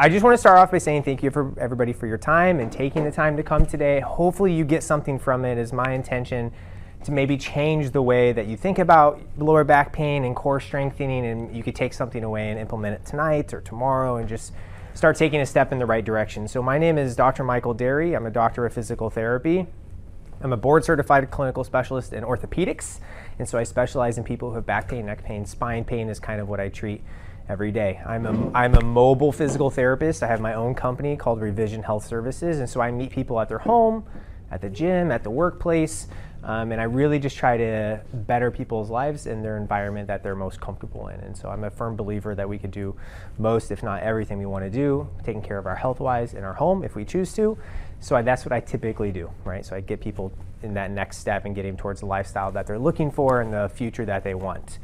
I just want to start off by saying thank you for everybody for your time and taking the time to come today. Hopefully you get something from it. Is my intention to maybe change the way that you think about lower back pain and core strengthening, and you could take something away and implement it tonight or tomorrow and just start taking a step in the right direction. So my name is Dr. Michael Derry. I'm a doctor of physical therapy. I'm a board certified clinical specialist in orthopedics, and so I specialize in people who have back pain, neck pain, spine pain is kind of what I treat every day. I'm a mobile physical therapist. I have my own company called Revision Health Services, and so I meet people at their home, at the gym, at the workplace, and I really just try to better people's lives in their environment that they're most comfortable in. And so I'm a firm believer that we could do most, if not everything we want to do, taking care of our health-wise in our home if we choose to. So that's what I typically do, right? So I get people in that next step and getting towards the lifestyle that they're looking for and the future that they want.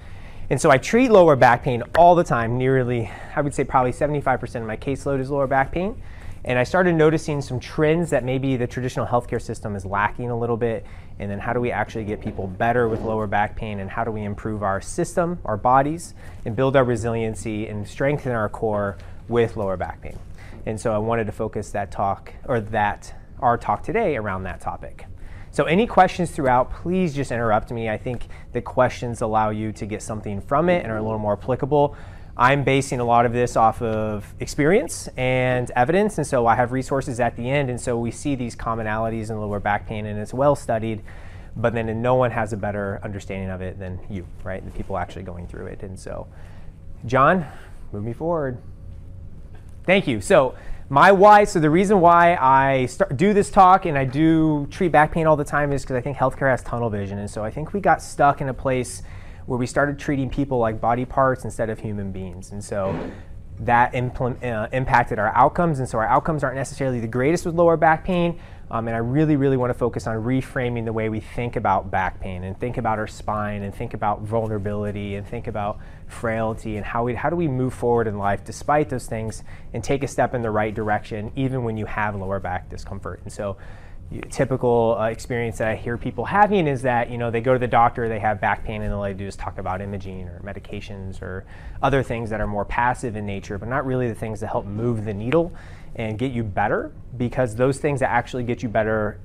And so I treat lower back pain all the time. Nearly, I would say probably 75% of my caseload is lower back pain. And I started noticing some trends that maybe the traditional healthcare system is lacking a little bit. And then how do we actually get people better with lower back pain, and how do we improve our system, our bodies, and build our resiliency and strengthen our core with lower back pain. And so I wanted to focus our talk today around that topic. So any questions throughout, please just interrupt me. I think the questions allow you to get something from it and are a little more applicable. I'm basing a lot of this off of experience and evidence, and so I have resources at the end, and so we see these commonalities in lower back pain, and it's well studied, but then no one has a better understanding of it than you, right? The people actually going through it. And so, John, move me forward. Thank you. So my why, so the reason why I do this talk and I do treat back pain all the time is because I think healthcare has tunnel vision, and so I think we got stuck in a place where we started treating people like body parts instead of human beings. And so that impacted our outcomes. And so our outcomes aren't necessarily the greatest with lower back pain. And I really, really want to focus on reframing the way we think about back pain and think about our spine and think about vulnerability and think about frailty and how do we move forward in life despite those things and take a step in the right direction even when you have lower back discomfort. And so typical experience that I hear people having is that, they go to the doctor, they have back pain, and all they do is talk about imaging or medications or other things that are more passive in nature, but not really the things that help move the needle and get you better, because those things that actually get you better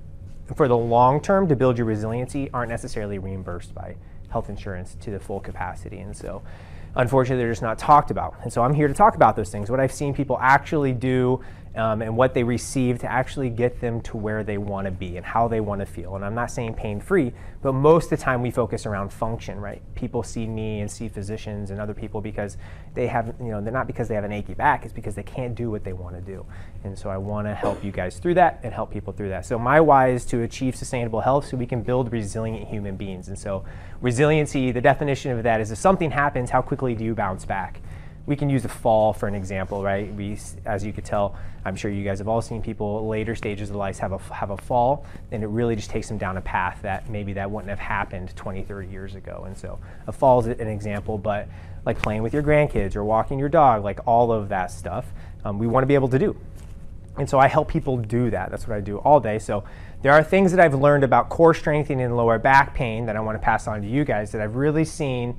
for the long term to build your resiliency aren't necessarily reimbursed by health insurance to the full capacity. And so unfortunately, they're just not talked about. And so I'm here to talk about those things, what I've seen people actually do and what they receive to actually get them to where they want to be and how they want to feel. And I'm not saying pain-free, but most of the time we focus around function, right? People see me and see physicians and other people because they have, they're not because they have an achy back, it's because they can't do what they want to do. And so I want to help you guys through that and help people through that. So my why is to achieve sustainable health so we can build resilient human beings. And so resiliency, the definition of that is if something happens, how quickly do you bounce back? We can use a fall for an example, right? As you could tell, I'm sure you guys have all seen people later stages of life have a fall, and it really just takes them down a path that maybe that wouldn't have happened 20, 30 years ago. And so a fall is an example, but like playing with your grandkids or walking your dog, like all of that stuff, we want to be able to do. And so I help people do that. That's what I do all day. So there are things that I've learned about core strengthening and lower back pain that I want to pass on to you guys that I've really seen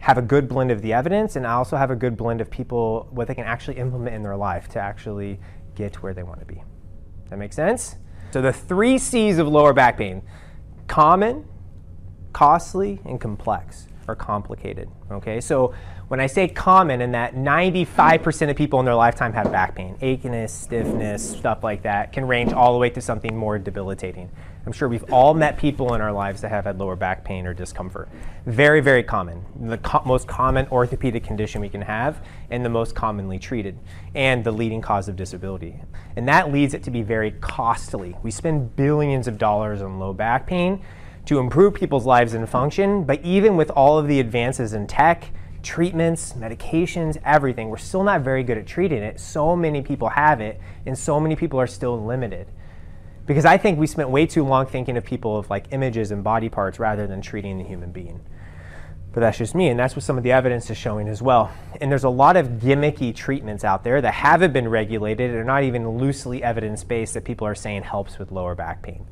have a good blend of the evidence, and I also have a good blend of people, what they can actually implement in their life to actually get to where they want to be. Does that make sense? So the 3 C's of lower back pain: common, costly, and complex, or complicated, okay? So when I say common, in that 95% of people in their lifetime have back pain, achiness, stiffness, stuff like that, can range all the way to something more debilitating. I'm sure we've all met people in our lives that have had lower back pain or discomfort. Very, very common. The most common orthopedic condition we can have, and the most commonly treated, and the leading cause of disability. And that leads it to be very costly. We spend billions of dollars on low back pain to improve people's lives and function, but even with all of the advances in tech, treatments, medications, everything, we're still not very good at treating it. So many people have it, and so many people are still limited. Because I think we spent way too long thinking of people of like images and body parts rather than treating the human being. But that's just me, and that's what some of the evidence is showing as well. And there's a lot of gimmicky treatments out there that haven't been regulated or not even loosely evidence-based that people are saying helps with lower back pain.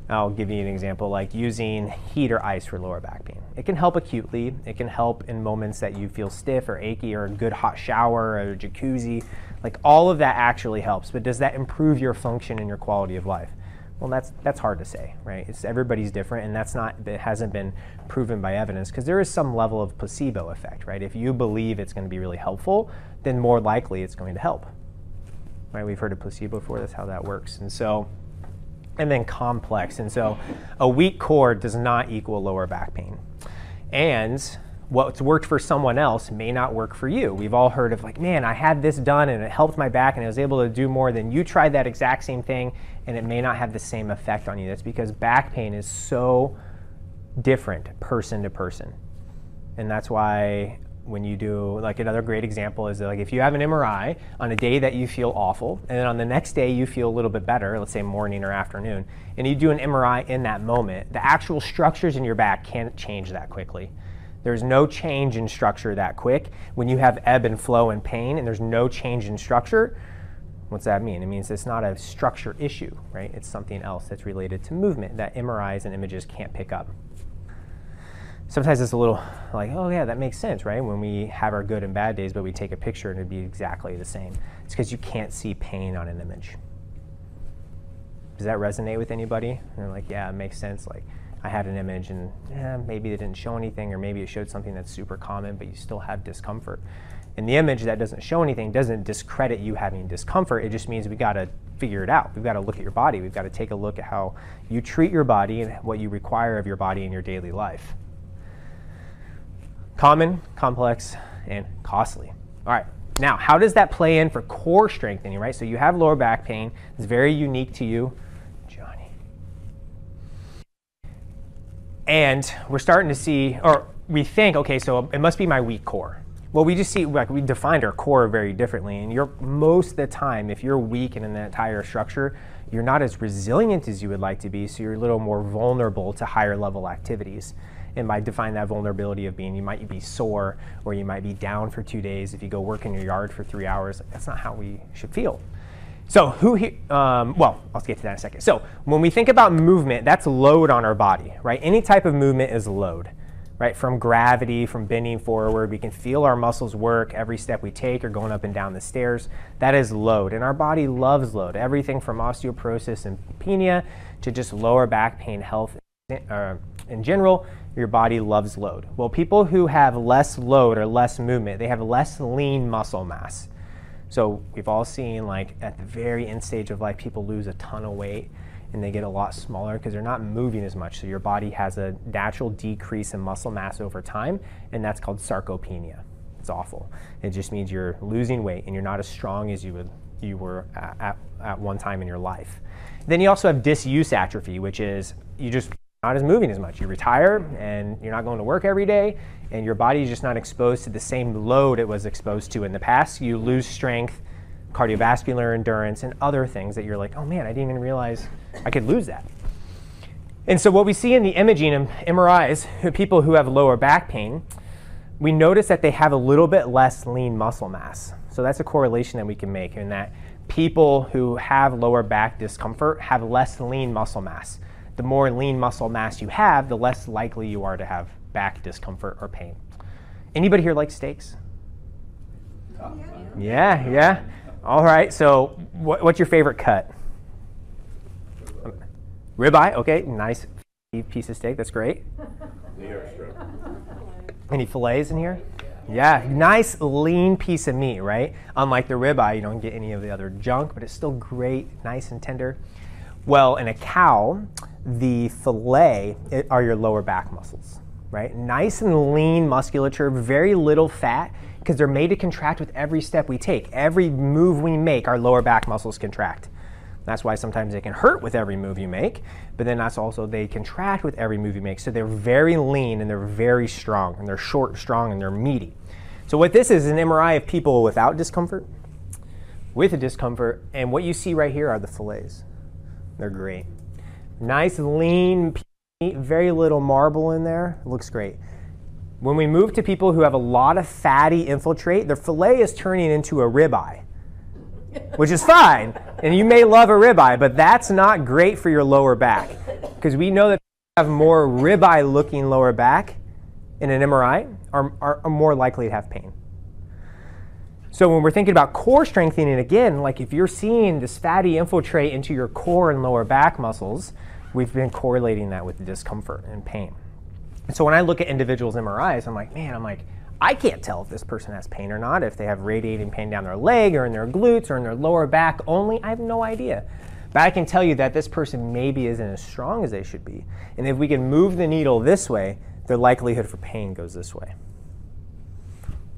I'll give you an example, like using heat or ice for lower back pain. It can help acutely. It can help in moments that you feel stiff or achy, or a good hot shower or a jacuzzi. Like, all of that actually helps. But does that improve your function and your quality of life? Well, that's hard to say, right? Everybody's different, and it hasn't been proven by evidence, because there is some level of placebo effect, right? If you believe it's going to be really helpful, then more likely it's going to help, right? We've heard of placebo before. That's how that works. And then complex. And so a weak core does not equal lower back pain. And what's worked for someone else may not work for you. We've all heard of, like, man, I had this done and it helped my back and I was able to do more. Than you tried that exact same thing and it may not have the same effect on you. That's because back pain is so different person to person. And that's why when you do, like, another great example is, like, if you have an MRI on a day that you feel awful, and then on the next day you feel a little bit better, let's say morning or afternoon, and you do an MRI in that moment, the actual structures in your back can't change that quickly. There's no change in structure that quick. When you have ebb and flow and pain and there's no change in structure, what's that mean? It means it's not a structure issue, right? It's something else that's related to movement that MRIs and images can't pick up. Sometimes it's a little like, oh yeah, that makes sense, right? When we have our good and bad days, but we take a picture and it'd be exactly the same. It's because you can't see pain on an image. Does that resonate with anybody? And they're like, yeah, it makes sense. Like, I had an image and maybe it didn't show anything, or maybe it showed something that's super common, but you still have discomfort. And the image that doesn't show anything doesn't discredit you having discomfort. It just means we got to figure it out. We've got to look at your body. We've got to take a look at how you treat your body and what you require of your body in your daily life. Common, complex, and costly. All right, now how does that play in for core strengthening, right? So you have lower back pain. It's very unique to you, Johnny. And we're starting to see, or we think, okay, so it must be my weak core. Well, we just see, like, we defined our core very differently, and most of the time, if you're weak in an entire structure, you're not as resilient as you would like to be, so you're a little more vulnerable to higher level activities. And by define that vulnerability of being, you might be sore, or you might be down for 2 days if you go work in your yard for 3 hours. That's not how we should feel. So well, I'll get to that in a second. So when we think about movement, that's load on our body, right? Any type of movement is load, right? From gravity, from bending forward, we can feel our muscles work every step we take, or going up and down the stairs. That is load, and our body loves load. Everything from osteoporosis and penia to just lower back pain health in general, your body loves load. Well, people who have less load or less movement, they have less lean muscle mass. So we've all seen, like, at the very end stage of life, people lose a ton of weight and they get a lot smaller because they're not moving as much. So your body has a natural decrease in muscle mass over time, and that's called sarcopenia. It's awful. It just means you're losing weight and you're not as strong as you were at one time in your life. Then you also have disuse atrophy, which is you just not as moving as much. You retire and you're not going to work every day, and your body's just not exposed to the same load it was exposed to in the past. You lose strength, cardiovascular endurance, and other things that you're like, oh man, I didn't even realize I could lose that. And so what we see in the imaging and MRIs, people who have lower back pain, we notice that they have a little bit less lean muscle mass. So that's a correlation that we can make, in that people who have lower back discomfort have less lean muscle mass. The more lean muscle mass you have, the less likely you are to have back discomfort or pain. Anybody here like steaks? Yeah. All right, so what's your favorite cut? Ribeye, okay, nice piece of steak, that's great. Any fillets in here? Yeah, nice lean piece of meat, right? Unlike the ribeye, you don't get any of the other junk, but it's still great, nice and tender. Well, in a cow, the fillet are your lower back muscles, right? Nice and lean musculature, very little fat, because they're made to contract with every step we take. Every move we make, our lower back muscles contract. That's why sometimes they can hurt with every move you make, but then that's also they contract with every move you make. So they're very lean and they're very strong, and they're short, strong, and they're meaty. So what this is an MRI of people without discomfort, with a discomfort, and what you see right here are the fillets. They're great. Nice, lean meat, very little marble in there. It looks great. When we move to people who have a lot of fatty infiltrate, their fillet is turning into a ribeye, which is fine. And you may love a ribeye, but that's not great for your lower back, because we know that people have more ribeye-looking lower back in an MRI are more likely to have pain. So when we're thinking about core strengthening, again, like if you're seeing this fatty infiltrate into your core and lower back muscles, we've been correlating that with discomfort and pain. And so when I look at individuals' MRIs, I'm like, I can't tell if this person has pain or not, if they have radiating pain down their leg or in their glutes or in their lower back only. I have no idea. But I can tell you that this person maybe isn't as strong as they should be. And if we can move the needle this way, their likelihood for pain goes this way.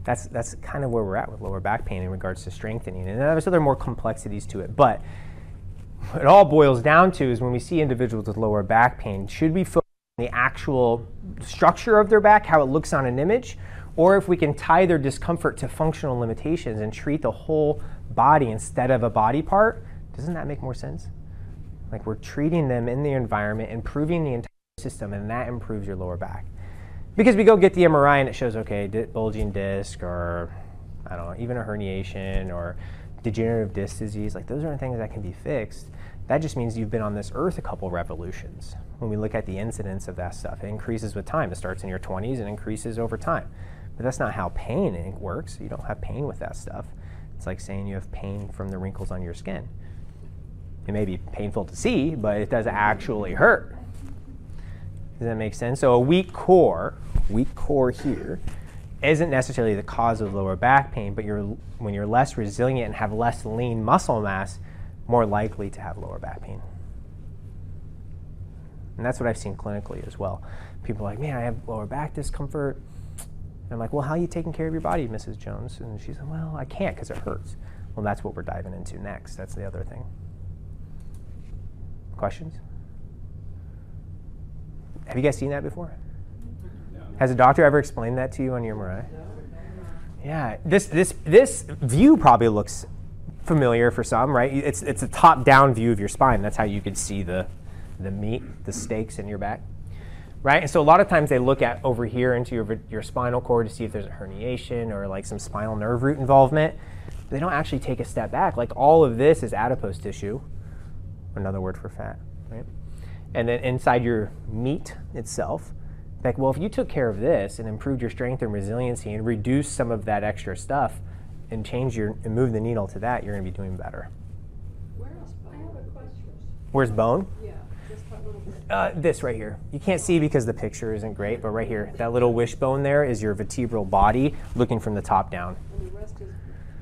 That's kind of where we're at with lower back pain in regards to strengthening. And there's other more complexities to it. But what it all boils down to is when we see individuals with lower back pain, should we focus on the actual structure of their back, how it looks on an image, or if we can tie their discomfort to functional limitations and treat the whole body instead of a body part, doesn't that make more sense? Like we're treating them in the environment, improving the entire system, and that improves your lower back. Because we go get the MRI and it shows, okay, bulging disc or, I don't know, even a herniation or degenerative disc disease, like those aren't things that can be fixed. That just means you've been on this earth a couple revolutions. When we look at the incidence of that stuff, it increases with time. It starts in your 20s and increases over time. But that's not how pain works. You don't have pain with that stuff. It's like saying you have pain from the wrinkles on your skin. It may be painful to see, but it does actually hurt. Does that make sense? So a weak core here isn't necessarily the cause of lower back pain, but when you're less resilient and have less lean muscle mass, more likely to have lower back pain. And that's what I've seen clinically as well. People are like, man, I have lower back discomfort. And I'm like, well, how are you taking care of your body, Mrs. Jones? And she's like, well, I can't because it hurts. Well, that's what we're diving into next. That's the other thing. Questions? Have you guys seen that before? No. Has a doctor ever explained that to you on your MRI? No. Yeah, this view probably looks familiar for some, right? It's a top-down view of your spine. That's how you could see the meat, the steaks in your back, right? And so a lot of times they look at over here into your spinal cord to see if there's a herniation or like some spinal nerve root involvement. They don't actually take a step back. Like all of this is adipose tissue, another word for fat, right? And then inside your meat itself, like, well, if you took care of this and improved your strength and resiliency and reduced some of that extra stuff and and move the needle to that, you're going to be doing better. Where else? I have a question. Where's bone? Yeah, just a little bit. This right here. You can't see because the picture isn't great, but right here, that little wishbone there is your vertebral body looking from the top down. And the rest is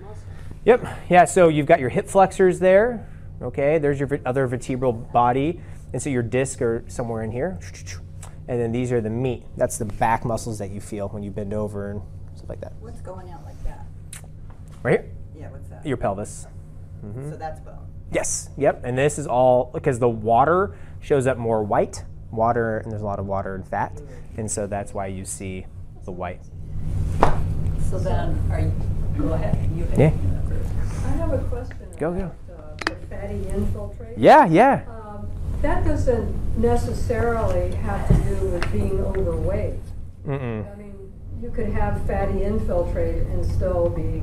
muscle. Yep. Yeah, so you've got your hip flexors there. Okay, there's your other vertebral body. And so your discs are somewhere in here. And then these are the meat. That's the back muscles that you feel when you bend over and stuff like that. What's going out like that? Right here? Yeah, what's that? Your pelvis. Mm-hmm. So that's bone. Yes, yep. And this is all because the water shows up more white. Water, and there's a lot of water and fat. And so that's why you see the white. So then, go ahead. Yeah. I have a question Go. about the fatty infiltrate. Yeah. That doesn't necessarily have to do with being overweight. Mm-mm. I mean, you could have fatty infiltrate and still be,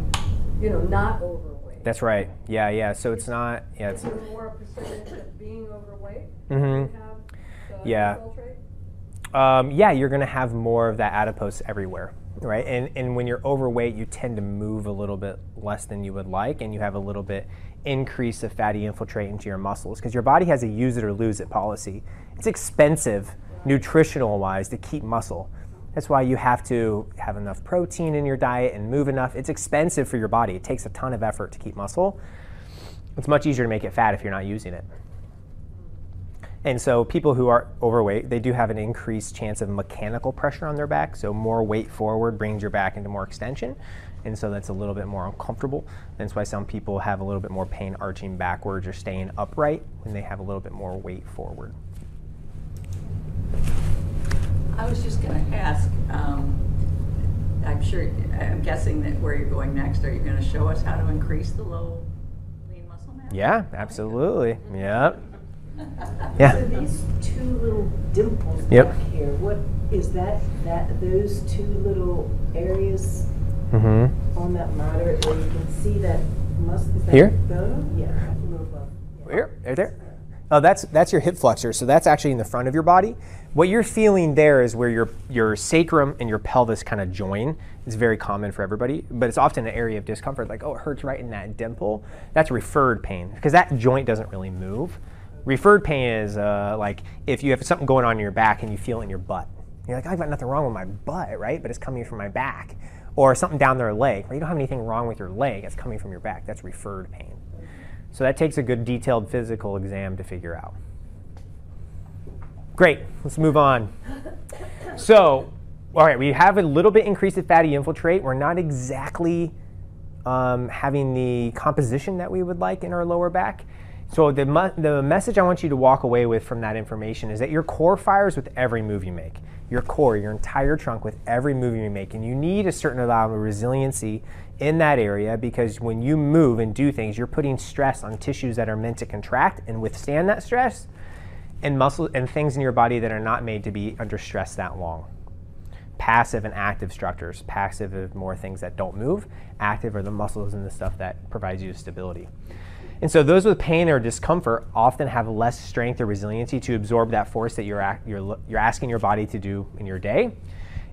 not overweight. That's right. Yeah. So it's not. Yeah. Is there more a percentage of being overweight? Mm-hmm. Have the Yeah. infiltrate? Yeah, you're going to have more of that adipose everywhere, right? And when you're overweight, you tend to move a little bit less than you would like, and you have a little bit increase of fatty infiltrate into your muscles because your body has a use it or lose it policy. It's expensive, nutritional wise, to keep muscle. That's why you have to have enough protein in your diet and move enough. It's expensive for your body. It takes a ton of effort to keep muscle. It's much easier to make it fat if you're not using it. And so people who are overweight, they do have an increased chance of mechanical pressure on their back. So more weight forward brings your back into more extension. And so that's a little bit more uncomfortable. That's why some people have a little bit more pain arching backwards or staying upright when they have a little bit more weight forward. I was just going to ask, I'm guessing that where you're going next, are you going to show us how to increase the low lean muscle mass? Yeah, absolutely. Yep. Yeah. So these two little dimples Yep. back here, what is that those two little areas on that monitor where you can see that muscle? Is that Here? bone? Yeah, a little bone. Yeah. Here, right there. Oh, that's your hip flexor. So that's actually in the front of your body. What you're feeling there is where your sacrum and your pelvis kind of join. It's very common for everybody, but it's often an area of discomfort, like, oh, it hurts right in that dimple. That's referred pain, because that joint doesn't really move. Referred pain is like if you have something going on in your back and you feel it in your butt. You're like, I've got nothing wrong with my butt, right? But it's coming from my back. Or something down their leg, or you don't have anything wrong with your leg, it's coming from your back. That's referred pain. So that takes a good detailed physical exam to figure out. Great, let's move on. So, all right, we have a little bit increased fatty infiltrate. We're not exactly having the composition that we would like in our lower back. So the message I want you to walk away with from that information is that your core fires with every move you make. Your core, your entire trunk with every move you make. And you need a certain amount of resiliency in that area, because when you move and do things, you're putting stress on tissues that are meant to contract and withstand that stress, and muscles and things in your body that are not made to be under stress that long. Passive and active structures. Passive are more things that don't move. Active are the muscles and the stuff that provides you stability. And so those with pain or discomfort often have less strength or resiliency to absorb that force that you're asking your body to do in your day.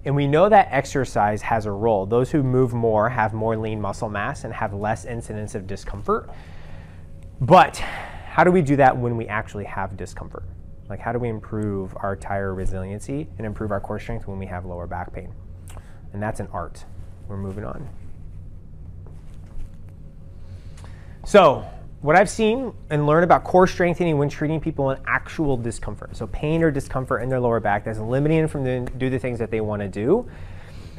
And we know that exercise has a role. Those who move more have more lean muscle mass and have less incidence of discomfort. But how do we do that when we actually have discomfort? Like, how do we improve our tire resiliency and improve our core strength when we have lower back pain? And that's an art. We're moving on. So, what I've seen and learned about core strengthening when treating people in actual discomfort, so pain or discomfort in their lower back that's limiting them from do the things that they want to do,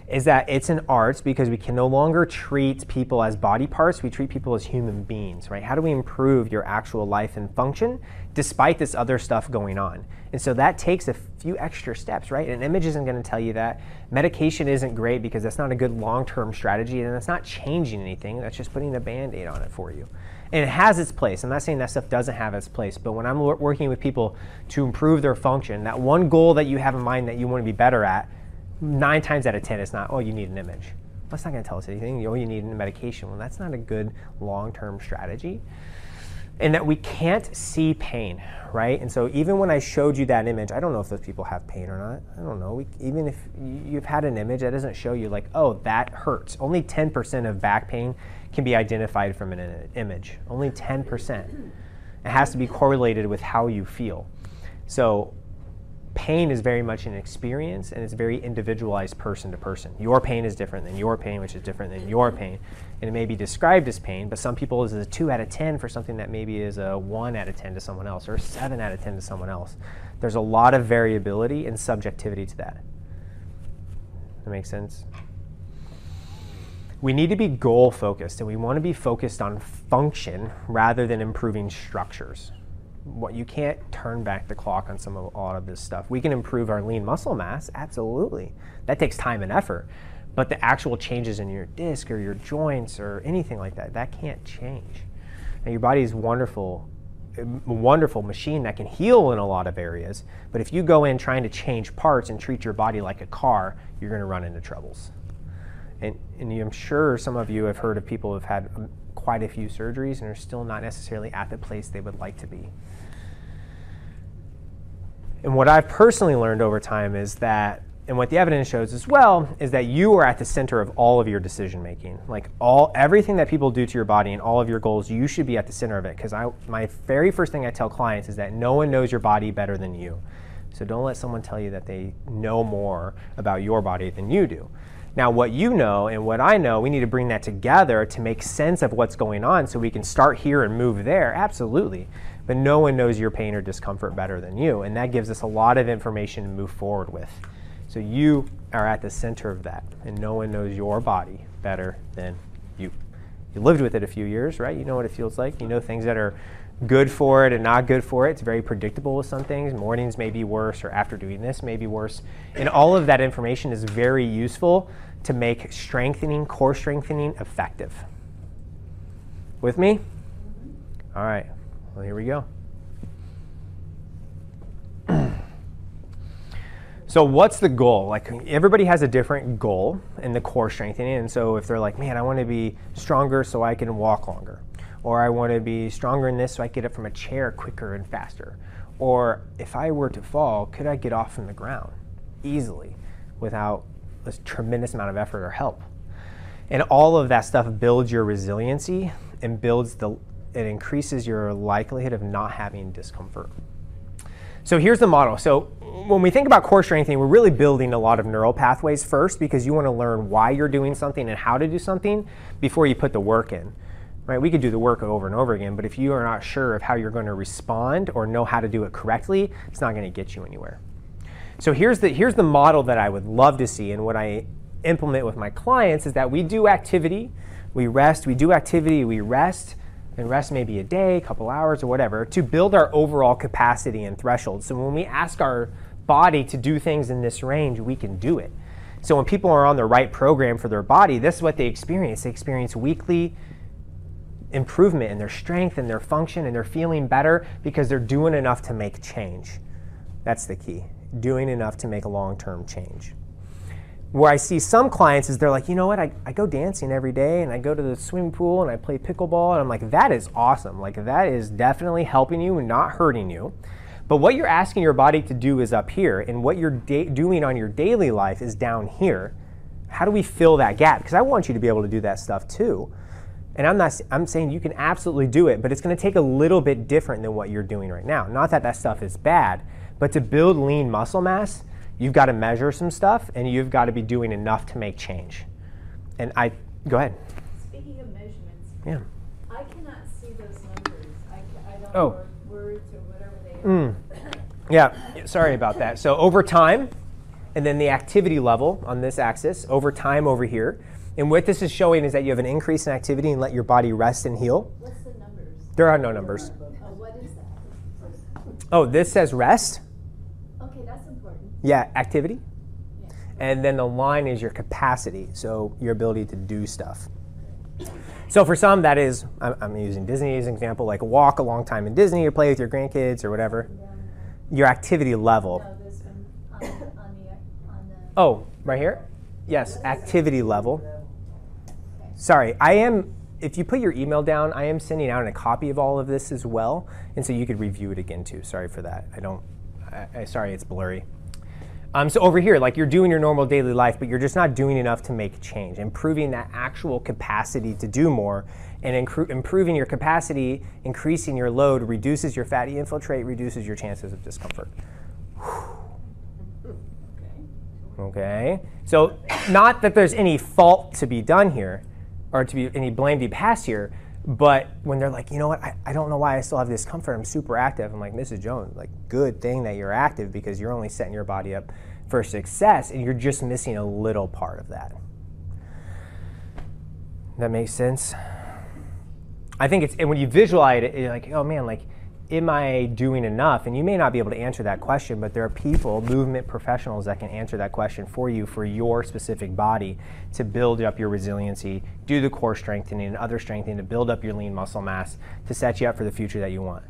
is that it's an art, because we can no longer treat people as body parts, we treat people as human beings, right? How do we improve your actual life and function despite this other stuff going on? And so that takes a few extra steps, right? An image isn't going to tell you that. Medication isn't great, because that's not a good long-term strategy, and that's not changing anything. That's just putting a Band-Aid on it for you. And it has its place. I'm not saying that stuff doesn't have its place, but when I'm working with people to improve their function, that one goal that you have in mind that you want to be better at, 9 times out of 10, it's not, oh, you need an image. That's not going to tell us anything. Oh, you need a medication. Well, that's not a good long-term strategy. And that we can't see pain, right? And so even when I showed you that image, I don't know if those people have pain or not. I don't know. Even if you've had an image, that doesn't show you like, oh, that hurts. Only 10% of back pain can be identified from an image. Only 10%. It has to be correlated with how you feel. So pain is very much an experience, and it's very individualized person to person. Your pain is different than your pain, which is different than your pain. And it may be described as pain, but some people is a 2 out of 10 for something that maybe is a 1 out of 10 to someone else, or a 7 out of 10 to someone else. There's a lot of variability and subjectivity to that. That makes sense? We need to be goal focused, and we want to be focused on function rather than improving structures. What you can't turn back the clock on a lot of this stuff. We can improve our lean muscle mass, absolutely. That takes time and effort. But the actual changes in your disc or your joints or anything like that, that can't change. And your body is a wonderful machine that can heal in a lot of areas. But if you go in trying to change parts and treat your body like a car, you're going to run into troubles. And I'm sure some of you have heard of people who have had quite a few surgeries and are still not necessarily at the place they would like to be. And what I've personally learned over time is that, and what the evidence shows as well, is that you are at the center of all of your decision making. Like everything that people do to your body and all of your goals, you should be at the center of it. Because my very first thing I tell clients is that no one knows your body better than you. So don't let someone tell you that they know more about your body than you do. Now, what you know and what I know, we need to bring that together to make sense of what's going on so we can start here and move there, absolutely. But no one knows your pain or discomfort better than you, and that gives us a lot of information to move forward with. So you are at the center of that, and no one knows your body better than you. You lived with it a few years, right? You know what it feels like. You know things that are good for it and not good for it. It's very predictable with some things. Mornings may be worse, or after doing this may be worse. And all of that information is very useful to make strengthening, core strengthening effective. With me? All right, well, here we go. So what's the goal? Like, everybody has a different goal in the core strengthening. And so if they're like, man, I want to be stronger so I can walk longer. Or I want to be stronger in this so I get up from a chair quicker and faster. Or if I were to fall, could I get off from the ground easily without a tremendous amount of effort or help? And all of that stuff builds your resiliency and it increases your likelihood of not having discomfort. So here's the model. So when we think about core strengthening, we're really building a lot of neural pathways first, because you want to learn why you're doing something and how to do something before you put the work in. Right? We could do the work over and over again, but if you are not sure of how you're going to respond or know how to do it correctly, it's not going to get you anywhere. So here's the model that I would love to see, and what I implement with my clients is that we do activity, we rest, we do activity, we rest, and rest maybe a day, a couple hours, or whatever, to build our overall capacity and threshold. So when we ask our body to do things in this range, we can do it. So when people are on the right program for their body, this is what they experience. They experience weekly improvement in their strength and their function, and they're feeling better because they're doing enough to make change. That's the key, doing enough to make a long-term change. Where I see some clients is they're like, you know what, I go dancing every day, and I go to the swimming pool, and I play pickleball, and I'm like, that is awesome. Like, that is definitely helping you and not hurting you. But what you're asking your body to do is up here, and what you're doing on your daily life is down here. How do we fill that gap? Because I want you to be able to do that stuff too. And I'm saying you can absolutely do it, but it's going to take a little bit different than what you're doing right now. Not that that stuff is bad, but to build lean muscle mass, you've got to measure some stuff, and you've got to be doing enough to make change. And go ahead. Speaking of measurements, yeah. I cannot see those numbers. I don't Oh. know words or whatever they are. Yeah, sorry about that. So over time, and then the activity level on this axis, over time over here. And what this is showing is that you have an increase in activity and let your body rest and heal. What's the numbers? There are no numbers. Oh, what is that? Oh, this says rest. Okay, that's important. Yeah, activity. Yeah. And then the line is your capacity, so your ability to do stuff. So for some, that is, I'm using Disney as an example, like walk a long time in Disney or play with your grandkids or whatever. Your activity level. No, this one on the. Oh, right here? Yes, activity level. Sorry, if you put your email down, I am sending out a copy of all of this as well, and so you could review it again too. Sorry for that. Sorry, it's blurry. So over here, like you're doing your normal daily life, but you're just not doing enough to make change. Improving that actual capacity to do more, and improving your capacity, increasing your load, reduces your fatty infiltrate, reduces your chances of discomfort. Okay, so not that there's any fault to be done here, or to be any blame to be passed here, but when they're like, you know what, I don't know why I still have discomfort, I'm super active. I'm like, Mrs. Jones, like, good thing that you're active, because you're only setting your body up for success, and you're just missing a little part of that. That makes sense? I think and when you visualize it, you're like, oh man, like, am I doing enough? And you may not be able to answer that question, but there are people, movement professionals, that can answer that question for you for your specific body to build up your resiliency, do the core strengthening and other strengthening to build up your lean muscle mass to set you up for the future that you want.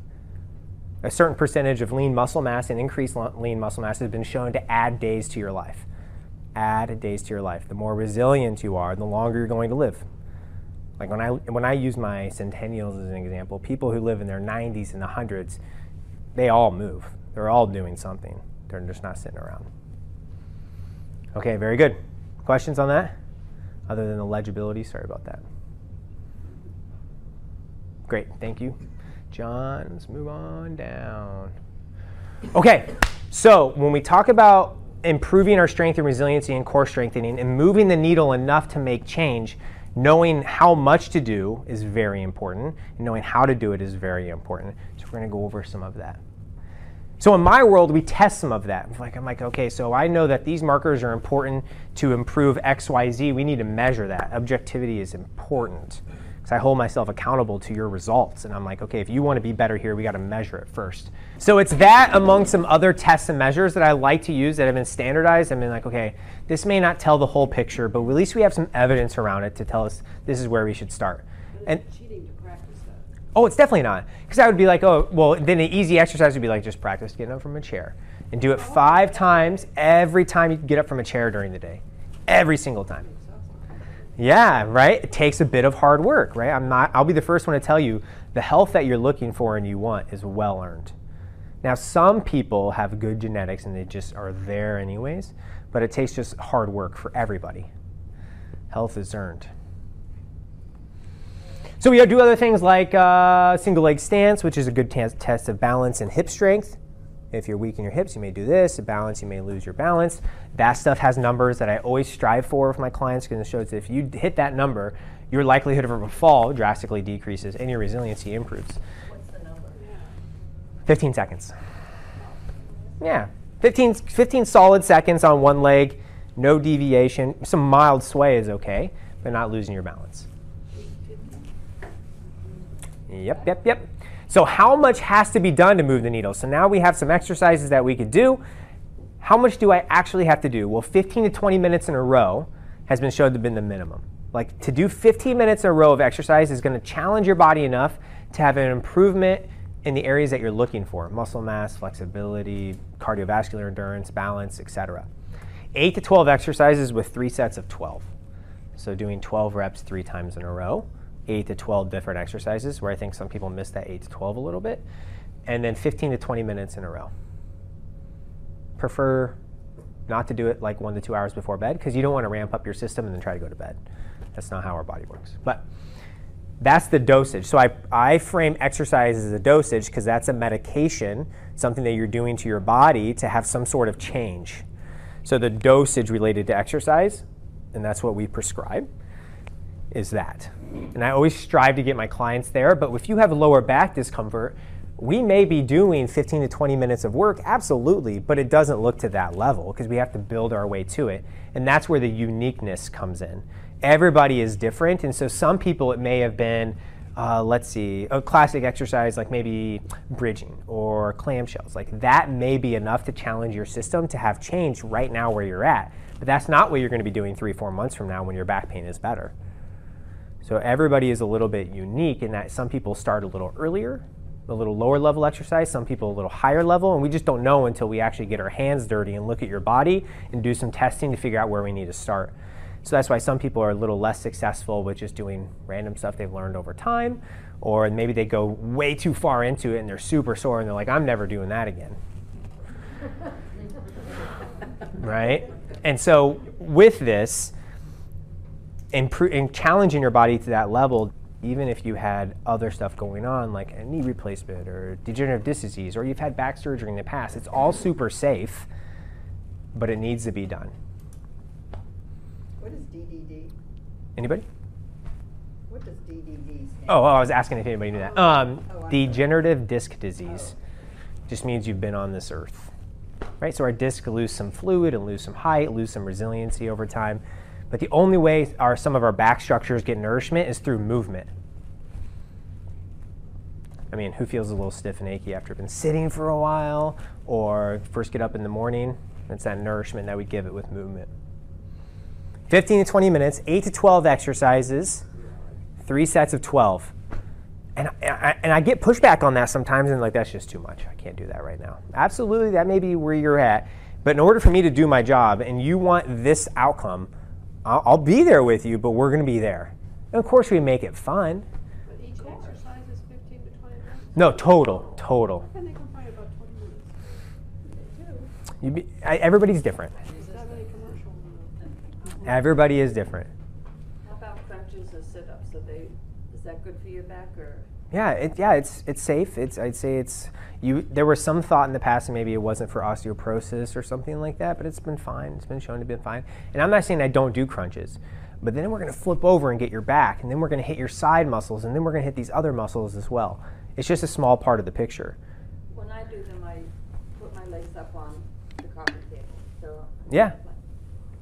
A certain percentage of lean muscle mass and increased lean muscle mass has been shown to add days to your life. Add days to your life. The more resilient you are, the longer you're going to live. Like when I use my centennials as an example, people who live in their 90s and the 100s, they all move. They're all doing something. They're just not sitting around. Okay, very good. Questions on that? Other than the legibility, sorry about that. Great, thank you. John, let's move on down. Okay, so when we talk about improving our strength and resiliency and core strengthening and moving the needle enough to make change, knowing how much to do is very important, and knowing how to do it is very important. So we're going to go over some of that. So in my world, we test some of that. I'm like, okay, so I know that these markers are important to improve X, Y, Z. We need to measure that. Objectivity is important, because I hold myself accountable to your results. And I'm like, okay, if you want to be better here, we got to measure it first. So it's that among some other tests and measures that I like to use that have been standardized. I've been like, okay, this may not tell the whole picture, but at least we have some evidence around it to tell us this is where we should start. But it's cheating to practice that. Oh, it's definitely not. Because I would be like, oh, well, then an easy exercise would be like, just practice getting up from a chair. And do it 5 times every time you get up from a chair during the day. Every single time. Yeah, right? It takes a bit of hard work, right? I'll be the first one to tell you, the health that you're looking for and you want is well earned. Now, some people have good genetics and they just are there anyways, but it takes just hard work for everybody. Health is earned. So we do other things like single leg stance, which is a good test of balance and hip strength. If you're weak in your hips, you may do this. Balance, you may lose your balance. That stuff has numbers that I always strive for with my clients because it shows that if you hit that number, your likelihood of a fall drastically decreases and your resiliency improves. What's the number? 15 seconds. Yeah, 15 solid seconds on one leg, no deviation. Some mild sway is okay, but not losing your balance. Yep. So how much has to be done to move the needle? So now we have some exercises that we could do. How much do I actually have to do? Well, 15 to 20 minutes in a row has been shown to be the minimum. Like to do 15 minutes in a row of exercise is going to challenge your body enough to have an improvement in the areas that you're looking for: muscle mass, flexibility, cardiovascular endurance, balance, etc. 8 to 12 exercises with 3 sets of 12. So doing 12 reps 3 times in a row. 8 to 12 different exercises, where I think some people miss that 8 to 12 a little bit. And then 15 to 20 minutes in a row. Prefer not to do it like 1 to 2 hours before bed, because you don't want to ramp up your system and then try to go to bed. That's not how our body works. But that's the dosage. So I frame exercise as a dosage because that's a medication, something that you're doing to your body to have some sort of change. So the dosage related to exercise, and that's what we prescribe, is that. And I always strive to get my clients there, but if you have lower back discomfort, we may be doing 15 to 20 minutes of work, absolutely, but it doesn't look to that level because we have to build our way to it. And that's where the uniqueness comes in. Everybody is different, and so some people it may have been, let's see, a classic exercise like maybe bridging or clamshells. Like that may be enough to challenge your system to have change right now where you're at. But that's not what you're going to be doing 3-4 months from now when your back pain is better. So everybody is a little bit unique in that some people start a little earlier, a little lower level exercise, some people a little higher level, and we just don't know until we actually get our hands dirty and look at your body and do some testing to figure out where we need to start. So that's why some people are a little less successful with just doing random stuff they've learned over time, or maybe they go way too far into it and they're super sore and they're like, I'm never doing that again. Right? And so with this, in challenging your body to that level, even if you had other stuff going on like a knee replacement or degenerative disc disease, or you've had back surgery in the past, it's all super safe, but it needs to be done. What is DDD? Anybody? What does DDD stand for? Oh, I was asking if anybody knew that. Degenerative disc disease just means you've been on this earth, right? So our discs lose some fluid and lose some height, lose some resiliency over time. But the only way some of our back structures get nourishment is through movement. I mean, who feels a little stiff and achy after been sitting for a while or first get up in the morning? It's that nourishment that we give it with movement. 15 to 20 minutes, 8 to 12 exercises, 3 sets of 12. And I get pushback on that sometimes, and like, that's just too much. I can't do that right now. Absolutely, that may be where you're at. But in order for me to do my job, and you want this outcome, I'll be there with you, but we're going to be there. And of course, we make it fun. But each exercise is 15 to 20 minutes? No, total. And they can find about 20 minutes. They do. Everybody's different. It's not really commercial. Everybody is different. How about crunches or sit-ups? Is that good for your back, or? Yeah, it's safe. I'd say there was some thought in the past that maybe it wasn't for osteoporosis or something like that, but it's been fine. It's been shown to be fine. And I'm not saying I don't do crunches, but then we're going to flip over and get your back, and then we're going to hit your side muscles, and then we're going to hit these other muscles as well. It's just a small part of the picture. When I do them, I put my legs up on the coffee table. So Yeah.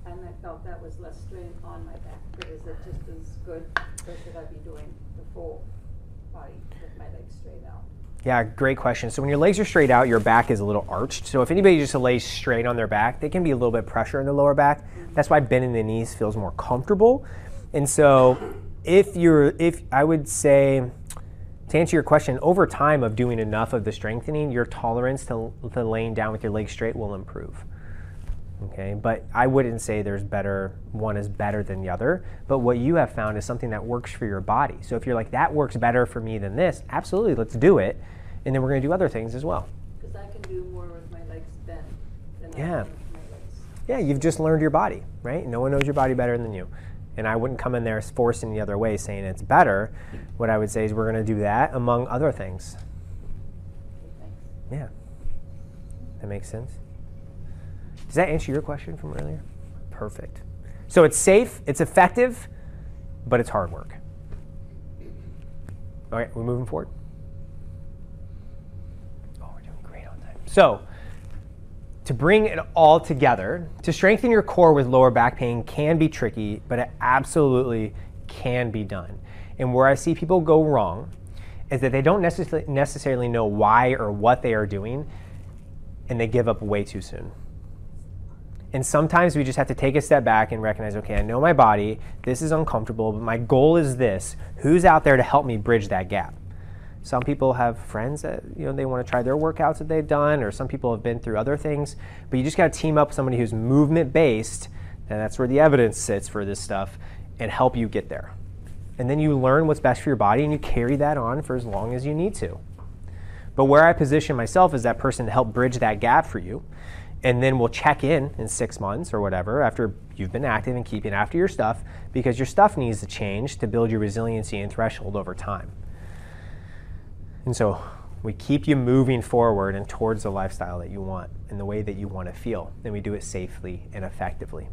And I felt that was less strain on my back. But is it just as good, or should I be doing the full body with my legs straight out? Yeah, great question. So when your legs are straight out, your back is a little arched. So if anybody just lays straight on their back, they can be a little bit of pressure in the lower back. That's why bending the knees feels more comfortable. And so if I would say, to answer your question, over time of doing enough of the strengthening, your tolerance to laying down with your legs straight will improve. Okay, but I wouldn't say one is better than the other, but what you have found is something that works for your body. So if you're like, that works better for me than this, absolutely, let's do it. And then we're gonna do other things as well. Because I can do more with my legs bent than I Yeah. can with my legs. Yeah, you've just learned your body, right? No one knows your body better than you. And I wouldn't come in there forcing the other way saying it's better. What I would say is we're gonna do that among other things. Okay, thanks. Yeah, that makes sense. Does that answer your question from earlier? Perfect. So it's safe, it's effective, but it's hard work. All right, we're moving forward. Oh, we're doing great on time. So to bring it all together, to strengthen your core with lower back pain can be tricky, but it absolutely can be done. And where I see people go wrong is that they don't necessarily know why or what they are doing, and they give up way too soon. And sometimes we just have to take a step back and recognize, okay, I know my body, this is uncomfortable, but my goal is this. Who's out there to help me bridge that gap? Some people have friends that, they want to try their workouts that they've done, or some people have been through other things, but you just got to team up with somebody who's movement-based, and that's where the evidence sits for this stuff, and help you get there. And then you learn what's best for your body, and you carry that on for as long as you need to. But where I position myself as that person to help bridge that gap for you, and then we'll check in 6 months or whatever after you've been active and keeping after your stuff, because your stuff needs to change to build your resiliency and threshold over time. And so we keep you moving forward and towards the lifestyle that you want and the way that you want to feel, and we do it safely and effectively.